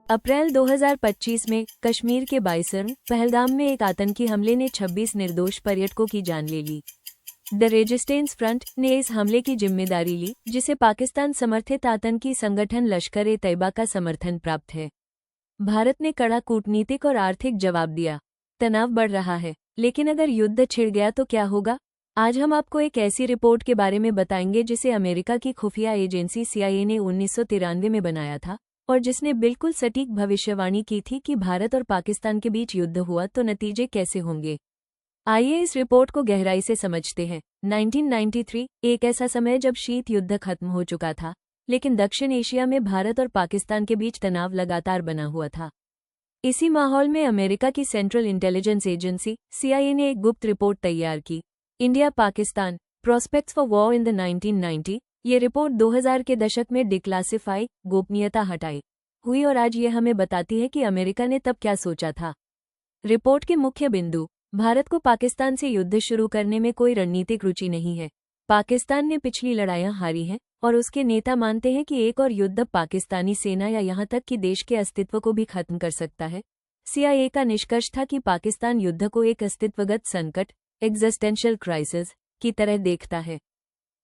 अप्रैल 2025 में कश्मीर के बाइसन पहलगाम में एक आतंकी हमले ने 26 निर्दोष पर्यटकों की जान ले ली। द रेजिस्टेंस फ्रंट ने इस हमले की जिम्मेदारी ली, जिसे पाकिस्तान समर्थित आतंकी संगठन लश्कर-ए-तैयबा का समर्थन प्राप्त है। भारत ने कड़ा कूटनीतिक और आर्थिक जवाब दिया। तनाव बढ़ रहा है, लेकिन अगर युद्ध छिड़ गया तो क्या होगा? आज हम आपको एक ऐसी रिपोर्ट के बारे में बताएंगे जिसे अमेरिका की खुफिया एजेंसी CIA ने 1993 में बनाया था और जिसने बिल्कुल सटीक भविष्यवाणी की थी कि भारत और पाकिस्तान के बीच युद्ध हुआ तो नतीजे कैसे होंगे। आइए इस रिपोर्ट को गहराई से समझते हैं। 1993 एक ऐसा समय जब शीत युद्ध खत्म हो चुका था, लेकिन दक्षिण एशिया में भारत और पाकिस्तान के बीच तनाव लगातार बना हुआ था। इसी माहौल में अमेरिका की सेंट्रल इंटेलिजेंस एजेंसी CIA ने एक गुप्त रिपोर्ट तैयार की, India Pakistan prospects for war in the 1990। ये रिपोर्ट 2000 के दशक में डिक्लासिफाई गोपनीयता हटाई हुई और आज ये हमें बताती है कि अमेरिका ने तब क्या सोचा था। रिपोर्ट के मुख्य बिंदु: भारत को पाकिस्तान से युद्ध शुरू करने में कोई रणनीतिक रुचि नहीं है। पाकिस्तान ने पिछली लड़ाइयां हारी हैं और उसके नेता मानते हैं कि एक और युद्ध पाकिस्तानी सेना या यहां तक कि देश के अस्तित्व को भी खत्म कर सकता है। CIA का निष्कर्ष था कि पाकिस्तान युद्ध को एक अस्तित्वगत संकट एग्जिस्टेंशियल क्राइसिस की तरह देखता है।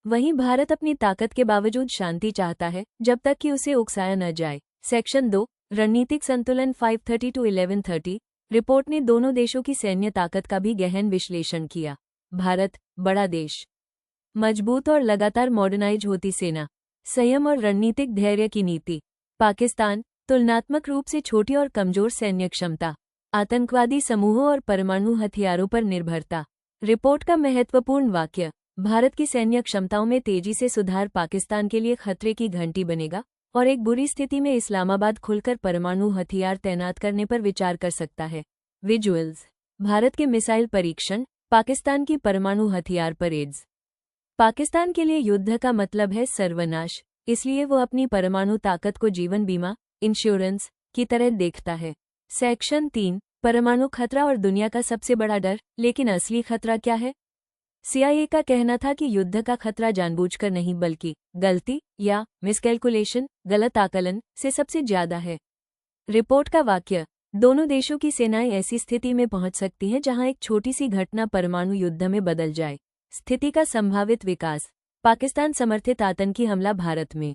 वहीं भारत अपनी ताकत के बावजूद शांति चाहता है जब तक कि उसे उकसाया न जाए। सेक्शन 2 रणनीतिक संतुलन 530-1130 रिपोर्ट ने दोनों देशों की सैन्य ताकत का भी गहन विश्लेषण किया। भारत बड़ा देश, मजबूत और लगातार मॉडर्नाइज होती सेना, संयम और रणनीतिक धैर्य की नीति। पाकिस्तान तुलनात्मक रूप से छोटी और कमजोर सैन्य क्षमता, आतंकवादी समूहों और परमाणु हथियारों पर निर्भरता। रिपोर्ट का महत्वपूर्ण वाक्य: भारत की सैन्य क्षमताओं में तेजी से सुधार पाकिस्तान के लिए खतरे की घंटी बनेगा और एक बुरी स्थिति में इस्लामाबाद खुलकर परमाणु हथियार तैनात करने पर विचार कर सकता है। विजुअल्स: भारत के मिसाइल परीक्षण, पाकिस्तान की परमाणु हथियार परेड्स। पाकिस्तान के लिए युद्ध का मतलब है सर्वनाश, इसलिए वो अपनी परमाणु ताकत को जीवन बीमा इंश्योरेंस की तरह देखता है। सेक्शन 3 परमाणु खतरा और दुनिया का सबसे बड़ा डर। लेकिन असली खतरा क्या है? CIA का कहना था कि युद्ध का खतरा जानबूझकर नहीं बल्कि गलती या मिसकैलकुलेशन गलत आकलन से सबसे ज्यादा है। रिपोर्ट का वाक्य: दोनों देशों की सेनाएं ऐसी स्थिति में पहुंच सकती हैं जहां एक छोटी सी घटना परमाणु युद्ध में बदल जाए। स्थिति का संभावित विकास: पाकिस्तान समर्थित आतंकी हमला भारत में,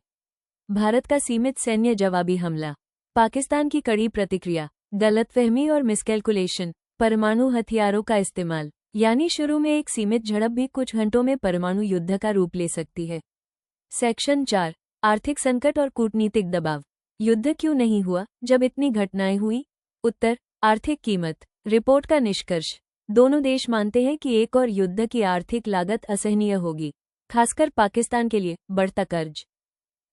भारत का सीमित सैन्य जवाबी हमला, पाकिस्तान की कड़ी प्रतिक्रिया, गलतफहमी और मिसकैलकुलेशन, परमाणु हथियारों का इस्तेमाल। यानी शुरू में एक सीमित झड़प भी कुछ घंटों में परमाणु युद्ध का रूप ले सकती है। सेक्शन 4 आर्थिक संकट और कूटनीतिक दबाव। युद्ध क्यों नहीं हुआ जब इतनी घटनाएं हुई? उत्तर: आर्थिक कीमत। रिपोर्ट का निष्कर्ष: दोनों देश मानते हैं कि एक और युद्ध की आर्थिक लागत असहनीय होगी, खासकर पाकिस्तान के लिए। बढ़ता कर्ज,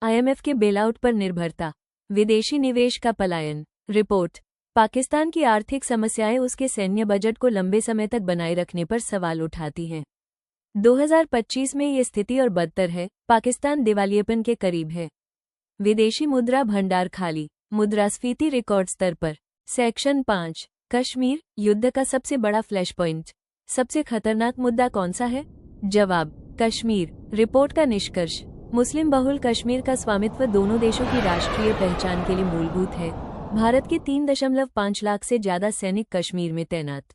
IMF के बेलआउट पर निर्भरता, विदेशी निवेश का पलायन। रिपोर्ट: पाकिस्तान की आर्थिक समस्याएं उसके सैन्य बजट को लंबे समय तक बनाए रखने पर सवाल उठाती हैं। 2025 में ये स्थिति और बदतर है। पाकिस्तान दिवालियेपन के करीब है। विदेशी मुद्रा भंडार खाली, मुद्रास्फीति रिकॉर्ड स्तर पर। सेक्शन 5 कश्मीर युद्ध का सबसे बड़ा फ्लैश पॉइंट। सबसे खतरनाक मुद्दा कौन सा है? जवाब: कश्मीर। रिपोर्ट का निष्कर्ष: मुस्लिम बहुल कश्मीर का स्वामित्व दोनों देशों की राष्ट्रीय पहचान के लिए मूलभूत है। भारत के 3.5 लाख से ज्यादा सैनिक कश्मीर में तैनात।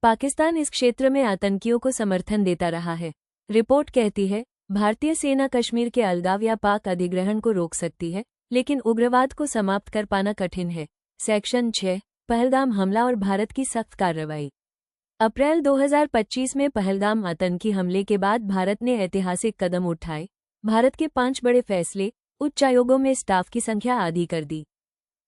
पाकिस्तान इस क्षेत्र में आतंकियों को समर्थन देता रहा है। रिपोर्ट कहती है, भारतीय सेना कश्मीर के अलगाव या पाक अधिग्रहण को रोक सकती है, लेकिन उग्रवाद को समाप्त कर पाना कठिन है। सेक्शन 6 पहलगाम हमला और भारत की सख्त कार्रवाई। अप्रैल 2025 में पहलगाम आतंकी हमले के बाद भारत ने ऐतिहासिक कदम उठाए। भारत के 5 बड़े फैसले: उच्चायोगों में स्टाफ की संख्या आधी कर दी,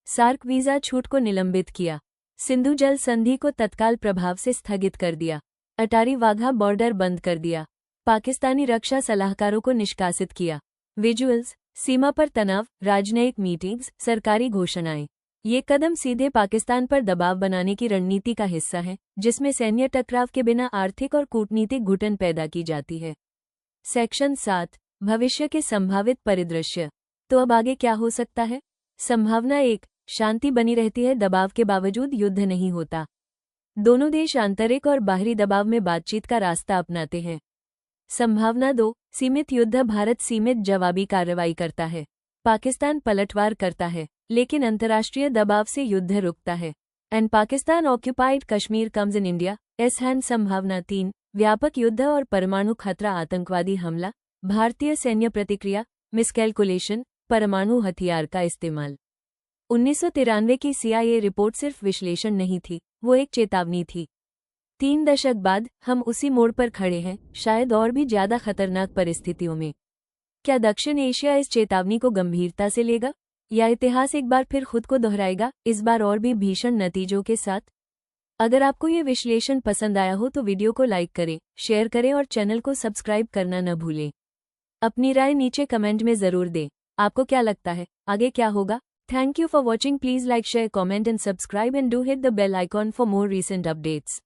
सार्क वीजा छूट को निलंबित किया, सिंधु जल संधि को तत्काल प्रभाव से स्थगित कर दिया, अटारी वाघा बॉर्डर बंद कर दिया, पाकिस्तानी रक्षा सलाहकारों को निष्कासित किया। विजुअल्स: सीमा पर तनाव, राजनयिक मीटिंग्स, सरकारी घोषणाएं। ये कदम सीधे पाकिस्तान पर दबाव बनाने की रणनीति का हिस्सा है, जिसमें सैन्य टकराव के बिना आर्थिक और कूटनीतिक घुटन पैदा की जाती है। सेक्शन 7 भविष्य के संभावित परिदृश्य। तो अब आगे क्या हो सकता है? संभावना 1 शांति बनी रहती है, दबाव के बावजूद युद्ध नहीं होता। दोनों देश आंतरिक और बाहरी दबाव में बातचीत का रास्ता अपनाते हैं। संभावना 2 सीमित युद्ध, भारत सीमित जवाबी कार्रवाई करता है, पाकिस्तान पलटवार करता है, लेकिन अंतर्राष्ट्रीय दबाव से युद्ध रुकता है। And Pakistan occupied Kashmir comes in India S hand संभावना 3 व्यापक युद्ध और परमाणु खतरा आतंकवादी हमला भारतीय सैन्य प्रतिक्रिया मिसकैलकुलेशन परमाणु हथियार का इस्तेमाल 1993 की CIA रिपोर्ट सिर्फ विश्लेषण नहीं थी, वो एक चेतावनी थी। 3 दशक बाद हम उसी मोड़ पर खड़े हैं, शायद और भी ज्यादा खतरनाक परिस्थितियों में। क्या दक्षिण एशिया इस चेतावनी को गंभीरता से लेगा या इतिहास एक बार फिर खुद को दोहराएगा, इस बार और भी भीषण नतीजों के साथ? अगर आपको ये विश्लेषण पसंद आया हो तो वीडियो को लाइक करें, शेयर करें और चैनल को सब्सक्राइब करना न भूलें। अपनी राय नीचे कमेंट में जरूर दें। आपको क्या लगता है आगे क्या होगा? Thank you for watching. Please like, share, comment and subscribe and do hit the bell icon for more recent updates.